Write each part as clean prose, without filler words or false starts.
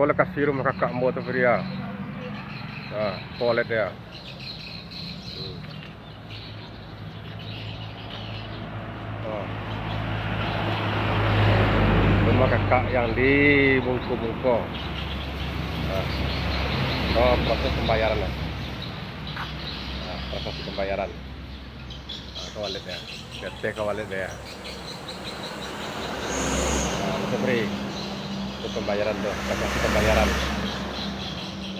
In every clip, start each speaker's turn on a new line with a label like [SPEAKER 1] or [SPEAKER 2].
[SPEAKER 1] Kalau kasih rumah kakak mau tuh dia. Nah, toilet ya. Oh. Rumah kakak yang di Bungku-Bungku. Nah, oh, proses pembayaran ya. Nah, proses pembayaran. Nah, toilet ya. Lihat cek toilet ya. Nah, itu free. Itu pembayaran tuh, proses pembayaran.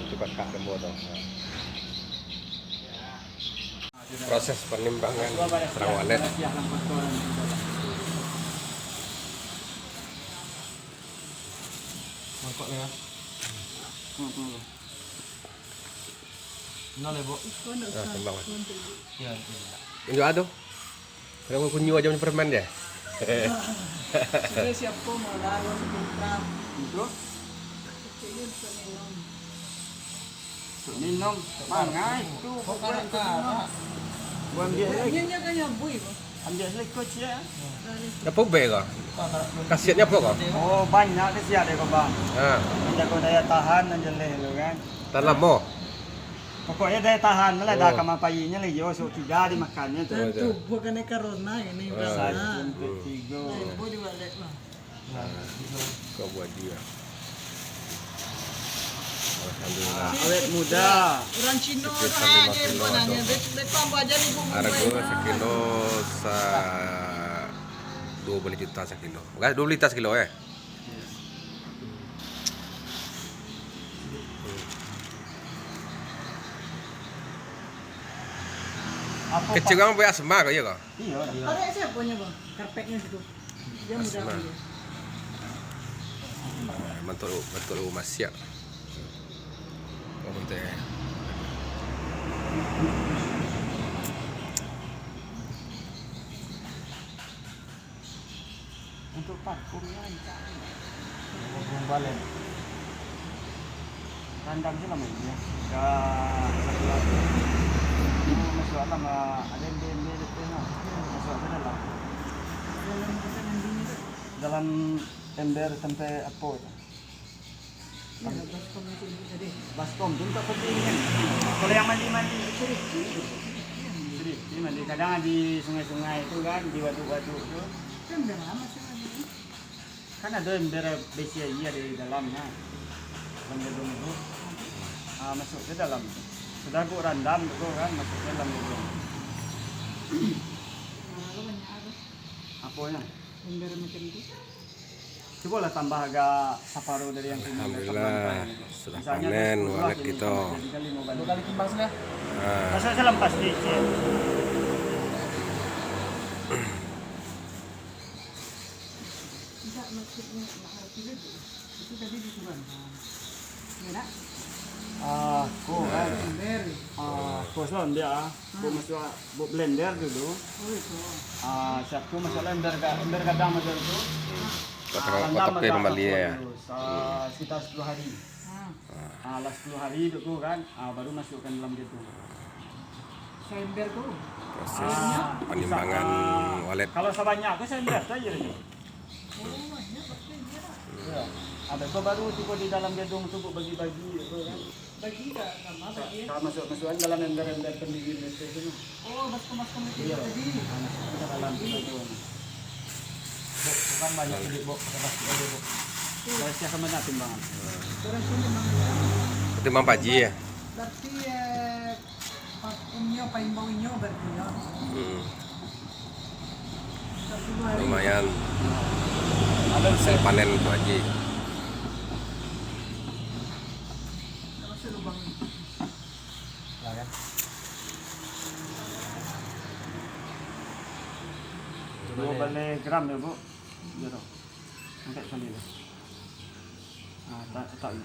[SPEAKER 1] Itu kakak semua tuh. Nah. Proses penimbangan serang walet.
[SPEAKER 2] Mangkok ya. Nol ya, Bu.
[SPEAKER 1] Nah, timbang.
[SPEAKER 2] Ya.
[SPEAKER 1] Ini aduh. Kalau kunyu aja permen ya.
[SPEAKER 3] Sudah siap ko mau lawan kontra.
[SPEAKER 2] Itu
[SPEAKER 3] Minum.
[SPEAKER 2] minum mangai itu pokoknya buang dia lagi.
[SPEAKER 3] Yan niya kanya boy ba?
[SPEAKER 2] Ambil lagi coach ya.
[SPEAKER 1] Apa be kok? Kasiatnya apa kok?
[SPEAKER 2] Oh banyak ke siap deh Bang.
[SPEAKER 1] Nah,
[SPEAKER 2] Menjaga daya tahan aja lo kan.
[SPEAKER 1] tanam mo.
[SPEAKER 2] Pokoknya daya tahan lah dah
[SPEAKER 1] Oh.
[SPEAKER 2] kamar payinya lagi yo so 3 dimakannya tuh.
[SPEAKER 3] Tentu bukan ni karona ini
[SPEAKER 2] Satu
[SPEAKER 3] rasa.
[SPEAKER 2] untuk 3.
[SPEAKER 3] Boy diwalek lah.
[SPEAKER 1] Kau buat dia. Alhamdulillah.
[SPEAKER 2] Awet muda.
[SPEAKER 3] Orang Cina
[SPEAKER 1] Sekitar
[SPEAKER 3] lah
[SPEAKER 1] 5
[SPEAKER 3] je
[SPEAKER 1] kilo
[SPEAKER 3] bukannya.
[SPEAKER 1] atau-
[SPEAKER 3] Depan aja ni bu.
[SPEAKER 1] Harga sekilo 20 juta sekilo. Enggak 20 juta sekilo ya?
[SPEAKER 2] Apa
[SPEAKER 1] Kecil kan punya asma kok ya kok?
[SPEAKER 2] Iya.
[SPEAKER 3] Ada siapa punya bang? Karpetnya situ. Dia mudah
[SPEAKER 1] Asma.
[SPEAKER 3] dia.
[SPEAKER 1] Betul rumah siap. Oh bentar ya.
[SPEAKER 2] Untuk pakumnya belum balik. Kandang sih lama ya. Ke satu lagi. Ini masuk alam ada yang dia itu masuk ke dalam.
[SPEAKER 3] Dalam kita nandini tu.
[SPEAKER 2] Dalam ember sampai apa itu?
[SPEAKER 3] Ya, lepas komisi ini tadi.
[SPEAKER 2] Baskom itu tak penting kan. Kalau yang mandi-mandi sedikit. Sedikit mandi kadang di sungai-sungai itu kan di waduk-waduk itu.
[SPEAKER 3] Kan dah lama sih lagi.
[SPEAKER 2] Kan ada ember besi aja di dalamnya. Dalam itu. Masuk ke dalam. Sudah gua randam itu kan masuk ke dalam itu.
[SPEAKER 3] Kalau banyak ada.
[SPEAKER 2] Apanya?
[SPEAKER 3] Ember macam tu.
[SPEAKER 2] Coba lah tambah agak separuh dari yang punya.
[SPEAKER 1] Alhamdulillah sudah panen walet kita.
[SPEAKER 2] 2 kali timbang sudah.
[SPEAKER 1] Nah,
[SPEAKER 2] Masa saya lempas di
[SPEAKER 3] Tidak maksudnya nak harus itu tadi di Tuban. Ya nak?
[SPEAKER 2] Aku kan.
[SPEAKER 3] Ember.
[SPEAKER 2] Aku son dia. Aku masuk buat blender dulu.
[SPEAKER 3] Oh itu.
[SPEAKER 2] Siap tu masuk ember kadang macam tu.
[SPEAKER 1] kotak kembali ya.
[SPEAKER 2] Sekitar 10 hari.
[SPEAKER 3] Ah,
[SPEAKER 2] Last 10 hari itu kan baru masukkan dalam gitu.
[SPEAKER 3] saya ember tu.
[SPEAKER 1] Proses penimbangan walet.
[SPEAKER 2] Kalau sebanyak aku saya lihat aja ni.
[SPEAKER 3] Oh, banyak pasti dia lah.
[SPEAKER 2] Ya. Ada tu baru tiba di dalam gedung tu buat bagi-bagi itu kan.
[SPEAKER 3] Bagi tak sama bagi.
[SPEAKER 2] Kalau masuk-masukan dalam ember-ember pendingin itu.
[SPEAKER 3] Oh, baskom itu
[SPEAKER 2] Iya.
[SPEAKER 3] tadi.
[SPEAKER 2] Masukkan ke dalam itu. Bukan banyak sedikit bok, bok. Saya siapa mana timbangan?
[SPEAKER 3] Orang sini memang
[SPEAKER 1] Ketimbang paji ya.
[SPEAKER 3] berarti pakumnya paimbaunya berarti ya.
[SPEAKER 1] Hmm,
[SPEAKER 3] 1 hari.
[SPEAKER 1] lumayan hasil panen itu aja.
[SPEAKER 3] Masuk lubang.
[SPEAKER 2] Ya kan? Dua balik gram ya bu, gitu. Angkat sekali lah. Tak ini.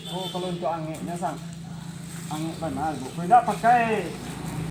[SPEAKER 2] Oh kalau untuk angeknya sang, angek benar bu. Tidak pakai